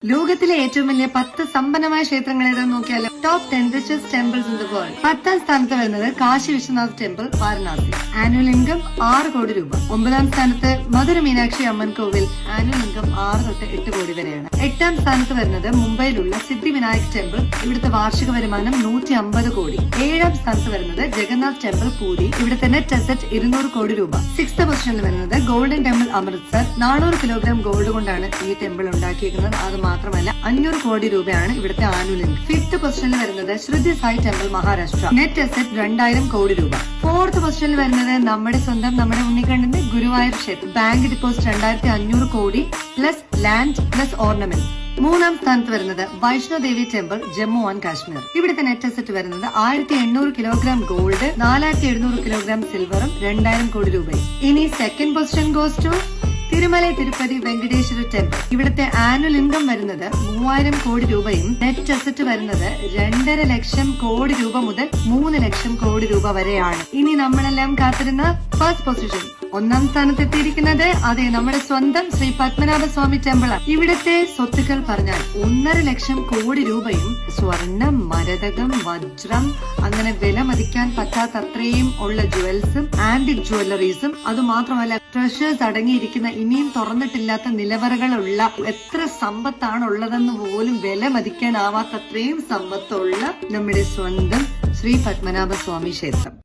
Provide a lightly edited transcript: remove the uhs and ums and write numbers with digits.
ലോകത്തിലെ ഏറ്റവും വലിയ 10 സമ്പന്നമായ ക്ഷേത്രങ്ങൾ ഏതെന്ന് നോക്കിയാലോ. Top 10 richest temples in the world. 10ാം സ്ഥാനത്ത് വരുന്നത് Kashi Vishwanath temple, Varanasi. Annual income 6 കോടി രൂപ. 9ാം സ്ഥാനത്ത് മധുര മീനാക്ഷി അമ്മൻ കോവിൽ. ആനുവൽ ഇൻകം 6 തൊട്ട് 8 കോടി വരെയാണ്. 8ാം സ്ഥാനത്ത് വരുന്നത് മുംബൈയിലുള്ള സിദ്ധി വിനായക് ടെമ്പിൾ. ഇവിടുത്തെ വാർഷിക വരുമാനം 150 കോടി. 7ാം സ്ഥാനത്ത് വരുന്നത് ജഗന്നാഥ് ടെമ്പിൾ, പൂരി. ഇവിടുത്തെ നെറ്റ് അസറ്റ് 200 കോടി രൂപ. 6th പൊസിഷനിൽ വരുന്നത് golden temple, Amritsar. 400 kilogram gold കൊണ്ടാണ് ഈ ടെമ്പിൾ ഉണ്ടാക്കിയിരിക്കുന്നത്. അത് മാത്രമല്ല 500 കോടി രൂപയാണ് ഇവിടുത്തെ ആനുവൽ ഇൻകം. 5th പൊസിഷനിൽ വരുന്നത് Shirdi Sai temple, Maharashtra. Net asset 2000 കോടി രൂപ. 4th പൊസിഷനിൽ വരുന്നത് നമ്മുടെ സ്വന്തം നമ്മുടെ ഉണ്ണിക്കണ്ണന്റെ ഗുരുവായൂർ ക്ഷേത്രം. ബാങ്ക് ഡെപ്പോസിറ്റ് 2500 കോടി പ്ലസ് ലാൻഡ് പ്ലസ് ഓർണമെന്റ്. 3ാം സ്ഥാനത്ത് വരുന്നത് വൈഷ്ണോദേവി ടെമ്പിൾ, ജമ്മു ആൻഡ് കാശ്മീർ. ഇവിടുത്തെ നെറ്റ് അസറ്റ് വരുന്നത് 1800 കിലോഗ്രാം ഗോൾഡ്, 4700 കിലോഗ്രാം സിൽവറും 2000 കോടി രൂപയും. ഇനി second position goes to Tirumala Tirupati Venkateswara temple. ഇവിടുത്തെ ആനുവൽ ഇൻകം വരുന്നത് 3000 കോടി രൂപയും നെറ്റ് അസറ്റ് വരുന്നത് 2.5 ലക്ഷം കോടി രൂപ മുതൽ 3 ലക്ഷം കോടി രൂപ വരെയാണ്. ഇനി നമ്മളെല്ലാം കാത്തിരുന്ന ഫസ്റ്റ് പൊസിഷൻ 1ാം സ്ഥാനത്ത് എത്തിയിരിക്കുന്നത് അതെ നമ്മുടെ സ്വന്തം ശ്രീ പത്മനാഭ സ്വാമി ടെമ്പിൾ ആണ്. ഇവിടുത്തെ സ്വത്തുക്കൾ പറഞ്ഞാൽ 1.5 ലക്ഷം കോടി രൂപയും സ്വർണം, മരതകം, വജ്രം, അങ്ങനെ വില മതിക്കാൻ പറ്റാത്തത്രയും ഉള്ള ജുവൽസും ആന്റിക് ജ്വല്ലറീസും അതുമാത്രമല്ല ട്രഷേഴ്സ് അടങ്ങിയിരിക്കുന്ന ഇനിയും തുറന്നിട്ടില്ലാത്ത നിലവറകളുള്ള എത്ര സമ്പത്താണ് ഉള്ളതെന്ന് പോലും വില മതിക്കാനാവാത്തത്രയും സമ്പത്തുള്ള നമ്മുടെ സ്വന്തം ശ്രീ പത്മനാഭ സ്വാമി ക്ഷേത്രം.